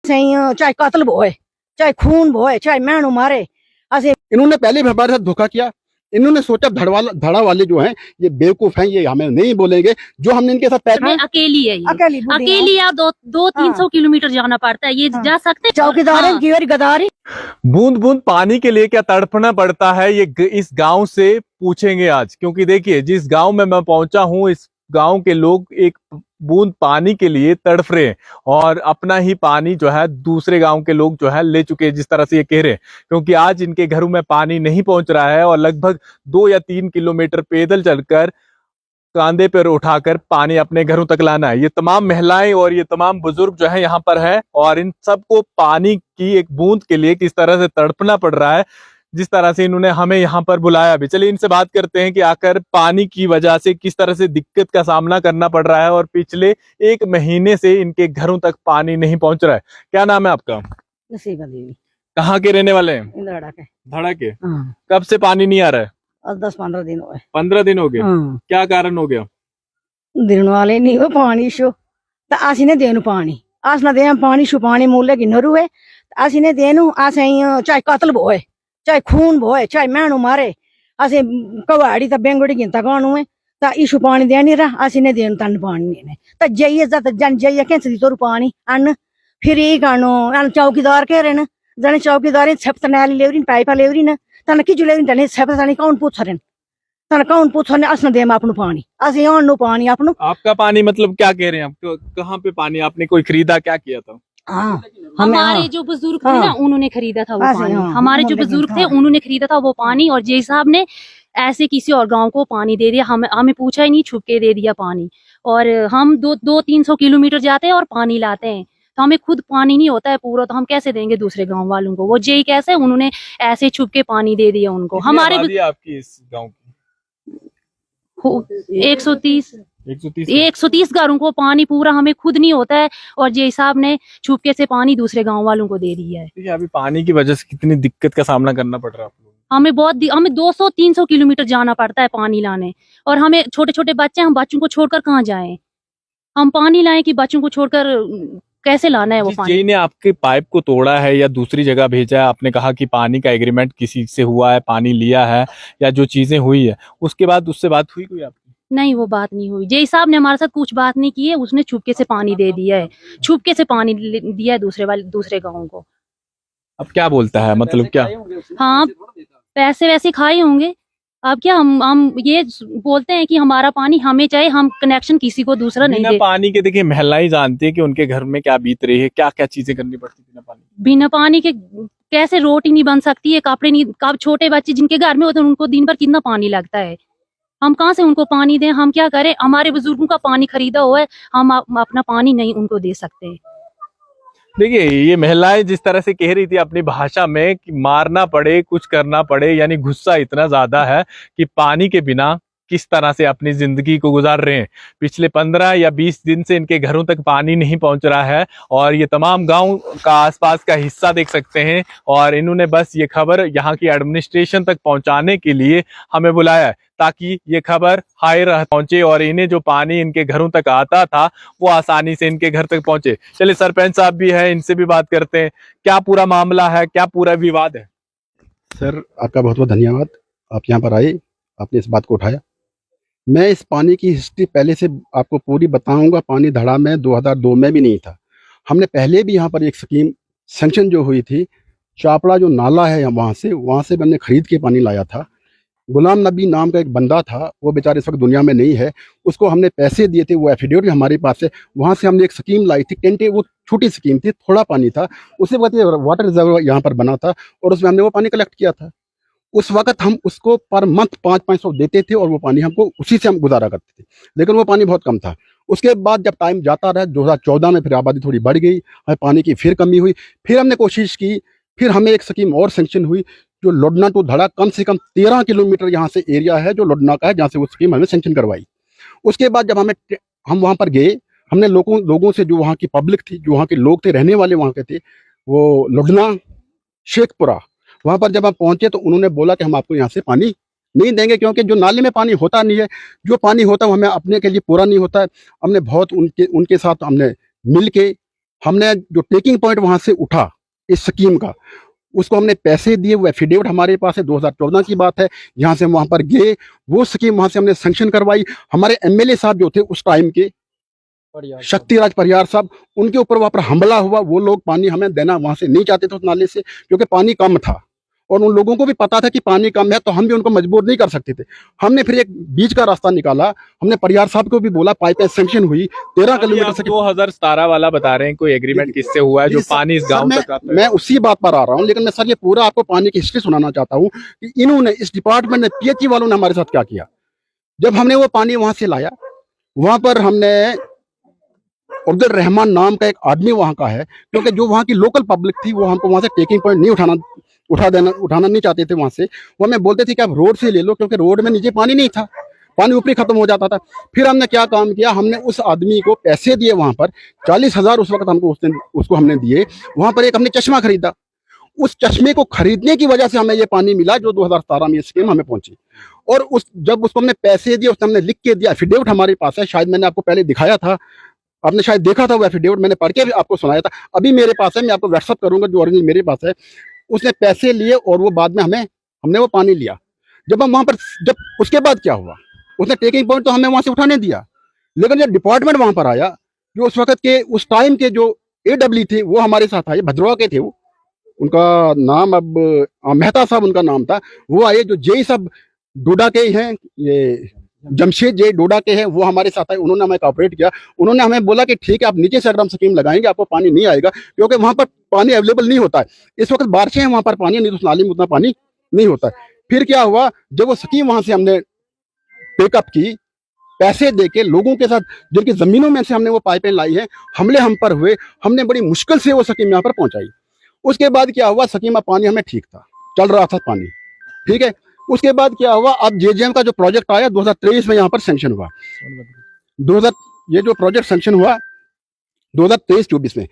चाहे कत्ल होए, चाहे खून होए, चाहे मैनू मारे, इन्होंने पहले भी हमारे साथ धोखा किया। इन्होंने सोचा धड़ा वाले जो हैं ये बेवकूफ हैं, ये हमें नहीं बोलेंगे। जो हमने इनके साथ मैं अकेली है, ये अकेली या 200-300 किलोमीटर जाना पड़ता है, ये जा सकते चौकीदार की गदारी। बूंद बूंद पानी के लिए क्या तड़पना पड़ता है, ये इस गांव से पूछेंगे आज। क्योंकि देखिए, जिस गांव में मैं पहुंचा हूं, इस गांव के लोग एक बूंद पानी के लिए तड़प रहे हैं और अपना ही पानी जो है दूसरे गांव के लोग जो है ले चुके हैं, जिस तरह से ये कह रहे हैं। क्योंकि आज इनके घरों में पानी नहीं पहुंच रहा है और लगभग 2 या 3 किलोमीटर पैदल चलकर कांधे पर उठाकर पानी अपने घरों तक लाना है। ये तमाम महिलाएं और ये तमाम बुजुर्ग जो है यहाँ पर है और इन सबको पानी की एक बूंद के लिए किस तरह से तड़पना पड़ रहा है, जिस तरह से इन्होंने हमें यहाँ पर बुलाया भी। चलिए इनसे बात करते हैं कि आकर पानी की वजह से किस तरह से दिक्कत का सामना करना पड़ रहा है और पिछले 1 महीने से इनके घरों तक पानी नहीं पहुंच रहा है। क्या नाम है आपका? नसीबा देवी। कहाँ के रहने वाले हैं? इंदड़ा के। धड़ा के। कब से पानी नहीं आ रहा है? 10-15 दिन हो गए। 15 दिन हो गए। क्या कारण हो गया? दिन वाले नहीं हो पानी शो तो असी ने देनु पानी, अस ना दे पानी शो, पानी मूल्य की नरू है असी ने देनु। अस चाहे कत्ल होए, चाहे खून होए, चाहे मैनू मारे, असे कवाड़ी तो बेंगुड़ी गिनता कानू है तो इशू पानी दे नहीं रहा, असी ने देनु तन पानी नहीं तो जाइए जन जाइए कैंस दी तोरू पानी अन्न फिर ये कानो अन चौकीदार कह रहे न जने चौकीदार छप तनाली लेवरी पाइपा लेवरी न तन की जो लेवरी तने छप तने कौन पूछ रहे तन कौन पूछ रहे अस न दे अपनु पानी असे नु पानी अपनु। आपका पानी मतलब क्या कह रहे हैं आप? कहाँ पे पानी आपने कोई खरीदा, क्या किया था? हमारे जो बुजुर्ग थे ना, उन्होंने खरीदा था वो पानी। हमारे जो बुजुर्ग थे उन्होंने खरीदा था वो पानी और जय साहब ने ऐसे किसी और गांव को पानी दे दिया। हमें पूछा ही नहीं, छुप के दे दिया पानी। और हम 200-300 किलोमीटर जाते हैं और पानी लाते हैं, तो हमें खुद पानी नहीं होता है पूरा, तो हम कैसे देंगे दूसरे गांव वालों को? वो जय कैसे उन्होंने ऐसे छुप के पानी दे दिया उनको। हमारे आपकी इस गाँव की 130 घरों को पानी पूरा हमें खुद नहीं होता है और जय साहब ने छुपके से पानी दूसरे गांव वालों को दे दिया है। अभी पानी की वजह से कितनी दिक्कत का सामना करना पड़ रहा है आप लोगों को? हमें 200-300 किलोमीटर जाना पड़ता है पानी लाने और हमें छोटे छोटे बच्चे, हम बच्चों को छोड़कर कहाँ जाएं? हम पानी लाएं कि बच्चों को छोड़कर कैसे लाना है वो पानी? ने आपके पाइप को तोड़ा है या दूसरी जगह भेजा है? आपने कहा कि पानी का एग्रीमेंट किसी से हुआ है, पानी लिया है या जो चीजें हुई है उसके बाद उससे बात हुई कोई आपकी? नहीं, वो बात नहीं हुई। जय साहब ने हमारे साथ कुछ बात नहीं की है, उसने छुपके से पानी दे दिया है, छुपके से पानी दिया है दूसरे गाँव को। अब क्या बोलता है, मतलब क्या? हाँ, पैसे वैसे खाए होंगे। अब क्या हम ये बोलते हैं कि हमारा पानी हमें चाहिए, हम कनेक्शन किसी को दूसरा नहीं दे। पानी के देखिए महिलाएं जानती है कि उनके घर में क्या बीत रही है, क्या क्या चीजें करनी पड़ती है बिना पानी के। कैसे रोटी नहीं बन सकती है, कपड़े नहीं, छोटे बच्चे जिनके घर में होते हैं उनको दिन भर कितना पानी लगता है। हम कहाँ से उनको पानी दें? हम क्या करें? हमारे बुजुर्गों का पानी खरीदा हुआ है, हम अपना पानी नहीं उनको दे सकते। देखिए, ये महिलाएं जिस तरह से कह रही थी अपनी भाषा में कि मारना पड़े, कुछ करना पड़े, यानी गुस्सा इतना ज्यादा है कि पानी के बिना किस तरह से अपनी जिंदगी को गुजार रहे हैं। पिछले 15 या 20 दिन से इनके घरों तक पानी नहीं पहुंच रहा है और ये तमाम गांव का आसपास का हिस्सा देख सकते हैं और इन्होंने बस ये खबर यहाँ की एडमिनिस्ट्रेशन तक पहुंचाने के लिए हमें बुलाया है ताकि ये खबर हायर पहुंचे और इन्हें जो पानी इनके घरों तक आता था वो आसानी से इनके घर तक पहुंचे। चलिए, सरपंच साहब भी है, इनसे भी बात करते हैं। क्या पूरा मामला है, क्या पूरा विवाद है? सर, आपका बहुत बहुत धन्यवाद, आप यहाँ पर आए, आपने इस बात को उठाया। मैं इस पानी की हिस्ट्री पहले से आपको पूरी बताऊंगा। पानी धड़ा में 2002 में भी नहीं था। हमने पहले भी यहाँ पर एक स्कीम सैंक्शन जो हुई थी, चापड़ा जो नाला है वहाँ से हमने खरीद के पानी लाया था। गुलाम नबी नाम का एक बंदा था, वो बेचारे इस वक्त दुनिया में नहीं है, उसको हमने पैसे दिए थे, वो एफिडेविट हमारे पास है। वहाँ से हमने एक स्कीम लाई थी, टेंटे, वो छोटी स्कीम थी, थोड़ा पानी था, उसी वक्त वाटर रिजर्व यहाँ पर बना था और उसमें हमने वो पानी कलेक्ट किया था। उस वक्त हम उसको पर मंथ 500-500 देते थे और वो पानी हमको उसी से हम गुजारा करते थे, लेकिन वो पानी बहुत कम था। उसके बाद जब टाइम जाता रहा, 2014 में फिर आबादी थोड़ी बढ़ गई, पानी की फिर कमी हुई, फिर हमने कोशिश की, फिर हमें एक स्कीम और सेंक्शन हुई जो लोडना टू धड़ा, कम से कम 13 किलोमीटर यहाँ से एरिया है जो लोडना का है, जहाँ से वो स्कीम हमें सेंक्शन करवाई। उसके बाद जब हम वहाँ पर गए, हमने लोगों से, जो वहाँ की पब्लिक थी, जो वहाँ के लोग थे, रहने वाले वहाँ के थे, वो लोडना, शेखपुरा, वहाँ पर जब हम पहुँचे तो उन्होंने बोला कि हम आपको यहाँ से पानी नहीं देंगे क्योंकि जो नाले में पानी होता नहीं है, जो पानी होता है वो हमें अपने के लिए पूरा नहीं होता है। हमने बहुत उनके साथ हमने मिल के हमने जो टेकिंग पॉइंट वहां से उठा इस स्कीम का, उसको हमने पैसे दिए, वो एफिडेविट हमारे पास है, 2014 की बात है। यहाँ से वहां पर गए, वो स्कीम वहां से हमने सैंक्शन करवाई। हमारे एमएलए साहब जो थे उस टाइम के, शक्तिराज परियार साहब, उनके ऊपर वहां पर हमला हुआ। वो लोग पानी हमें देना वहां से नहीं चाहते थे उस नाले से, क्योंकि पानी कम था और उन लोगों को भी पता था कि पानी कम है, तो हम भी उनको मजबूर नहीं कर सकते थे। हमने फिर एक बीच का रास्ता निकाला। हमने परियार साहब को भी बोला, पाइपें सैंक्शन हुई 13 किलोमीटर से। 2017 वाला बता रहे हैं, कोई एग्रीमेंट किससे हुआ है जो पानी इस गांव तक आता है? मैं उसी बात पर आ रहा हूँ, लेकिन मैं सर ये पूरा आपको पानी की हिस्ट्री सुनाना चाहता हूँ कि इन्होंने, इस डिपार्टमेंट ने, पीएचई वालों ने हमारे साथ क्या किया। जब हमने वो पानी वहां से लाया, वहां पर हमने, अब्दुल रहमान नाम का एक आदमी वहां का है, क्योंकि जो वहां की लोकल पब्लिक थी वो हमको वहां से टेकिंग पॉइंट नहीं उठाना नहीं चाहते थे वहां से। वो हमें बोलते थे कि आप रोड से ले लो, क्योंकि रोड में नीचे पानी नहीं था, पानी ऊपरी खत्म हो जाता था। फिर हमने क्या काम किया, हमने उस आदमी को पैसे दिए वहां पर, 40,000 उस वक्त हमको उसको हमने दिए। वहां पर एक हमने चश्मा खरीदा। उस चश्मे को खरीदने की वजह से हमें ये पानी मिला, जो 2017 में ये स्कीम हमें पहुंची। और जब उसको हमने पैसे दिए, उसने हमने लिख के दिया, एफिडेविट हमारे पास है, शायद मैंने आपको पहले दिखाया था, आपने शायद देखा था वो एफिडेविट, मैंने पढ़ के भी आपको सुनाया था। अभी मेरे पास है, मैं आपको व्हाट्सअप करूंगा, जो ओरिजिनल मेरे पास है। उसने पैसे लिए और वो बाद में हमने वो पानी लिया। जब हम वहां पर, जब उसके बाद क्या हुआ, उसने टेकिंग पॉइंट तो हमें वहां से उठाने दिया, लेकिन जब डिपार्टमेंट वहां पर आया, जो उस वक्त के, उस टाइम के जो AW थे वो हमारे साथ आए, भद्रवा के थे वो, उनका नाम अब मेहता साहब उनका नाम था। वो आए, जो जेई साहब डोडा के हैं, ये जमशेद जे डोडा के हैं, वो हमारे साथ आए। उन्होंने हमें कॉपरेट किया। उन्होंने हमें बोला कि ठीक है, आप नीचे से अगर हम स्कीम लगाएंगे आपको पानी नहीं आएगा, क्योंकि वहां पर पानी अवेलेबल नहीं होता है। इस वक्त बारिशें हैं, वहां पर पानी नहीं, तो उस नाली में उतना पानी नहीं होता है। फिर क्या हुआ, जब वो स्कीम वहां से हमने टेकअप की, पैसे देके लोगों के साथ, जिनकी जमीनों में से हमने वो पाइपें लाई हैं, हमले हम पर हुए। हमने बड़ी मुश्किल से वो स्कीम यहाँ पर पहुंचाई। उसके बाद क्या हुआ, स्कीम में पानी हमें ठीक था, चल रहा था पानी, ठीक है। उसके बाद क्या हुआ, अब JJM का जो प्रोजेक्ट आया 2023 में यहाँ पर सैंक्शन हुआ। 2000 ये जो प्रोजेक्ट सैंक्शन हुआ 2023-24 में।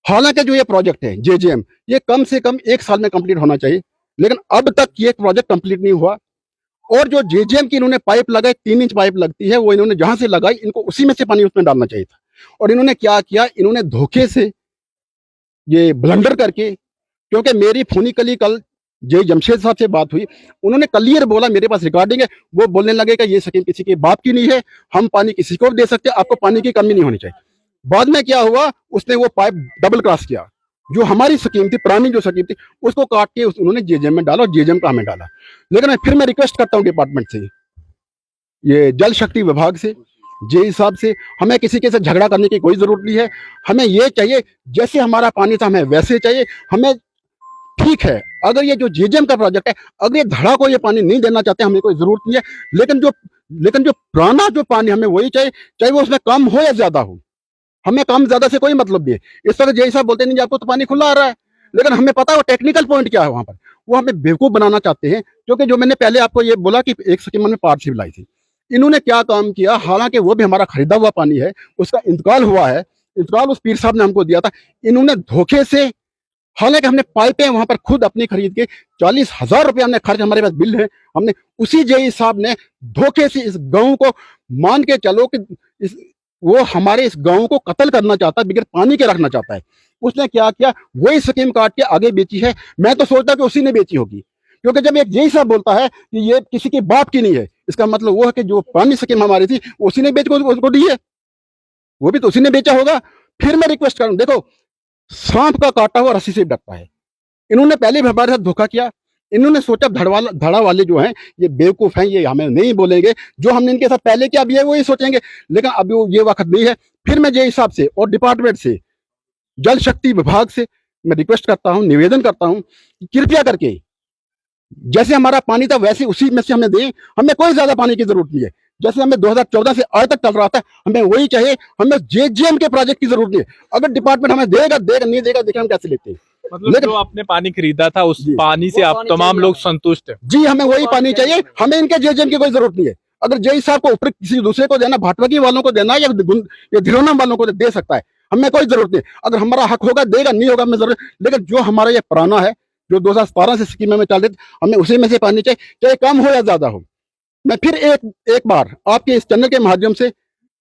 हालांकि जो ये प्रोजेक्ट है JJM, ये कम से कम 1 साल में कंप्लीट होना चाहिए, लेकिन अब तक ये प्रोजेक्ट कंप्लीट नहीं हुआ। और जो JJM की इन्होंने पाइप लगाई, 3 इंच पाइप लगती है, वो इन्होंने जहां से लगाई, इनको उसी में से पानी उसमें डालना चाहिए था। और इन्होंने क्या किया, इन्होंने धोखे से, ये ब्लंडर करके, क्योंकि मेरी फोनिकली कल जे जमशेद साहब से बात हुई, उन्होंने क्लियर बोला, मेरे पास रिकॉर्डिंग है, वो बोलने लगे कि ये स्कीम किसी के बाप की नहीं है, हम पानी किसी को भी दे सकते, आपको पानी की कमी नहीं होनी चाहिए। बाद में क्या हुआ, उसने वो पाइप डबल क्रॉस किया, जो हमारी स्कीम थी, पुरानी जो स्कीम थी, उसको काट के उन्होंने JJM में डाला और JJM का हमें डाला। लेकिन फिर मैं रिक्वेस्ट करता हूँ डिपार्टमेंट से, ये जल शक्ति विभाग से, जेई साहब से, हमें किसी के साथ झगड़ा करने की कोई जरूरत नहीं है। हमें ये चाहिए, जैसे हमारा पानी था हमें वैसे चाहिए। हमें ठीक है, अगर ये जो JJM का प्रोजेक्ट है, अगर ये धड़ा को ये पानी नहीं देना चाहते, हमें कोई जरूरत नहीं है। लेकिन जो पुराना जो पानी हमें वही चाहिए, चाहे वो उसमें कम हो या ज्यादा हो, हमें कम ज्यादा से कोई मतलब नहीं है। इस तरह जेई साहब बोलते नहीं, आपको तो पानी खुला आ रहा है, लेकिन हमें पता है वो टेक्निकल पॉइंट क्या है वहां पर, वो हमें बेवकूफ बनाना चाहते हैं। क्योंकि जो मैंने पहले आपको ये बोला कि एक स्कीम में पार्टशिप लाई थी, इन्होंने क्या काम किया, हालांकि वो भी हमारा खरीदा हुआ पानी है, उसका इंतकाल हुआ है, इंतकाल उस पीर साहब ने हमको दिया था। इन्होंने धोखे से, हालांकि हमने पाइपें वहां पर खुद अपनी खरीद के 40,000 रुपये हमने खर्च, हमारे पास बिल है, हमने उसी जेई साहब ने धोखे से इस गांव को, मान के चलो कि वो हमारे इस गांव को कत्ल करना चाहता है, बगैर पानी के रखना चाहता है। उसने क्या किया, वही स्कीम काट के आगे बेची है। मैं तो सोचता कि उसी ने बेची होगी, क्योंकि जब एक जेई साहब बोलता है कि ये किसी के बाप की नहीं है, इसका मतलब वो है कि जो पुरानी स्कीम हमारी थी उसी ने बेच को उसको दी है, वो भी तो उसी ने बेचा होगा। फिर मैं रिक्वेस्ट करूं, देखो सांप का काटा हुआ रस्सी से डरता है। इन्होंने पहले भी हमारे साथ धोखा किया। इन्होंने सोचा धड़ा वाले जो हैं ये बेवकूफ हैं, ये हमें नहीं बोलेंगे, जो हमने इनके साथ पहले किया अब ये वही सोचेंगे, लेकिन अभी ये वक्त नहीं है। फिर मैं जेई साहब से और डिपार्टमेंट से, जल शक्ति विभाग से मैं रिक्वेस्ट करता हूं, निवेदन करता हूं कि कृपया करके जैसे हमारा पानी था वैसे उसी में से हमें दें। हमें कोई ज्यादा पानी की जरूरत नहीं है, जैसे हमें 2014 से आज तक चल रहा था, हमें वही चाहिए। हमें JJM के प्रोजेक्ट की जरूरत नहीं है। अगर डिपार्टमेंट हमें देगा नहीं देगा, देखिए हम कैसे लेते हैं। मतलब जो आपने पानी खरीदा था उस पानी से आप तमाम लोग संतुष्ट हैं? जी, हमें वही पानी चाहिए, हमें इनके JJM की कोई जरूरत नहीं है। अगर जेई साहब को ऊपर किसी दूसरे को देना, भाटवगी वालों को देना या धिरोना वालों को दे सकता है, हमें कोई जरूरत नहीं। अगर हमारा हक होगा देगा, नहीं होगा हमें जरूरत। लेकिन जो हमारा ये पुराना है, जो 2017 से स्कीम में चल रही, हमें उसी में से पानी चाहिए, चाहे कम हो या ज्यादा हो। मैं फिर एक बार आपके इस चैनल के माध्यम से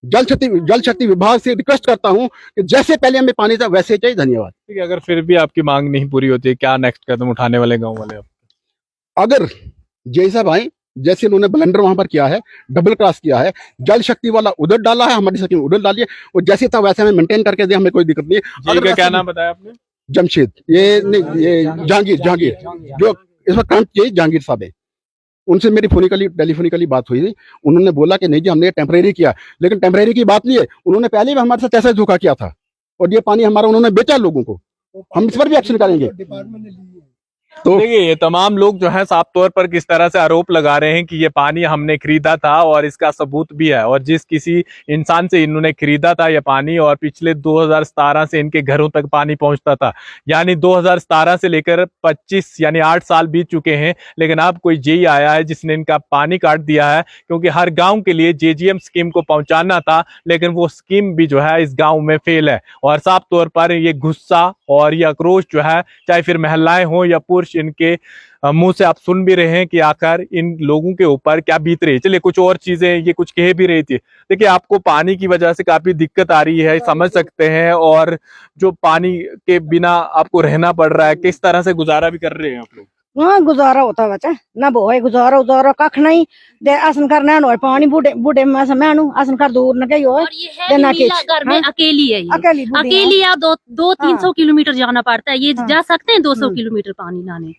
जल शक्ति विभाग से रिक्वेस्ट करता हूं कि जैसे पहले हमें पानी था वैसे चाहिए। धन्यवाद। ठीक है, अगर फिर भी आपकी मांग नहीं पूरी होती है, क्या नेक्स्ट कदम उठाने वाले गांव वाले आप? अगर जय साहब आए, जैसे उन्होंने ब्लंडर वहां पर किया है, डबल क्रॉस किया है, जल शक्ति वाला उधर डाला है, हमारी शक्ति उधर डालिए, और जैसे था वैसे हमें मेंटेन करके दे, हमें कोई दिक्कत नहीं है। जी का क्या नाम बताया आपने? जमशेद, ये नहीं, ये जहांगीर जो इस वक्त करंट चाहिए जहांगीर साहब है। उनसे मेरी टेलीफोनिकली बात हुई थी। उन्होंने बोला कि नहीं जी हमने टेम्परेरी किया, लेकिन टेम्परेरी की बात नहीं है, उन्होंने पहले भी हमारे साथ ऐसा धोखा किया था और ये पानी हमारा उन्होंने बेचा लोगों को। हम इस पर भी एक्शन करेंगे। तो देखिए ये तमाम लोग जो है साफ तौर पर किस तरह से आरोप लगा रहे हैं कि ये पानी हमने खरीदा था और इसका सबूत भी है, और जिस किसी इंसान से इन्होंने खरीदा था ये पानी, और पिछले 2017 से इनके घरों तक पानी पहुंचता था, यानी 2017 से लेकर 25 यानी 8 साल बीत चुके हैं। लेकिन अब कोई जेई आया है जिसने इनका पानी काट दिया है, क्योंकि हर गांव के लिए जेजीएम स्कीम को पहुंचाना था, लेकिन वो स्कीम भी जो है इस गाँव में फेल है। और साफ तौर पर ये गुस्सा और ये आक्रोश जो है, चाहे फिर महिलाएं हो या पुरुष, इनके मुंह से आप सुन भी रहे हैं कि आखिर इन लोगों के ऊपर क्या बीत रही है। चलिए कुछ और चीजें ये कुछ कह भी रही थी। देखिए आपको पानी की वजह से काफी दिक्कत आ रही है, समझ सकते हैं, और जो पानी के बिना आपको रहना पड़ रहा है, किस तरह से गुजारा भी कर रहे हैं आप लोग? हाँ गुजारा होता बच्चा ना बोए गुजारा कख नहीं दे आसन करना होए पानी बूढ़े में समयानु आसन कर दूर न गई होए। और ये है नीला घर में अकेली है, ये अकेली या 200-300 किलोमीटर जाना पड़ता है। ये जा सकते हैं 200 किलोमीटर पानी लाने।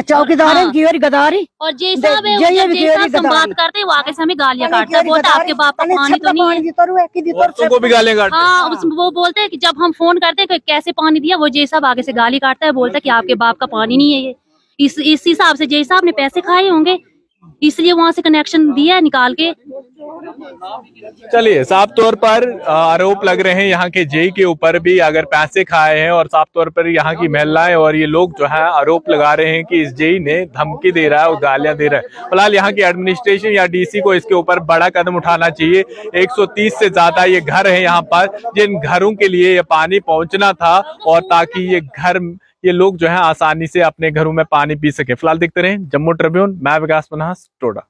चौकीदार की गदारी और जैसा हम बात करते हैं वो आगे से हमें गालियां काटता है, बोलता है आपके बाप का पानी तो नहीं है। तुमको भी गालियां काटते हैं? हाँ, वो बोलते हैं कि जब हम फोन करते हैं कि कैसे पानी दिया, वो जैसा आगे से गाली काटता है, बोलता है कि आपके बाप का पानी नहीं है ये। इस हिसाब से जय साहब ने पैसे खाए होंगे, इसलिए वहां से कनेक्शन दिया है निकाल के। चलिए साफ तौर पर आरोप लग रहे हैं यहाँ के जेई के ऊपर भी, अगर पैसे खाए हैं, और साफ तौर पर यहाँ की महिलाएं और ये लोग जो है आरोप लगा रहे हैं कि इस जेई ने धमकी दे रहा है और गालियां दे रहा है। फिलहाल यहाँ की एडमिनिस्ट्रेशन या डीसी को इसके ऊपर बड़ा कदम उठाना चाहिए। 130 से ज्यादा ये घर है यहाँ पर, जिन घरों के लिए ये पानी पहुंचना था, और ताकि ये लोग जो है आसानी से अपने घरों में पानी पी सके। फिलहाल देखते रहे जम्मू ट्रिब्यून, मैं विकास मन्हास, टोडा।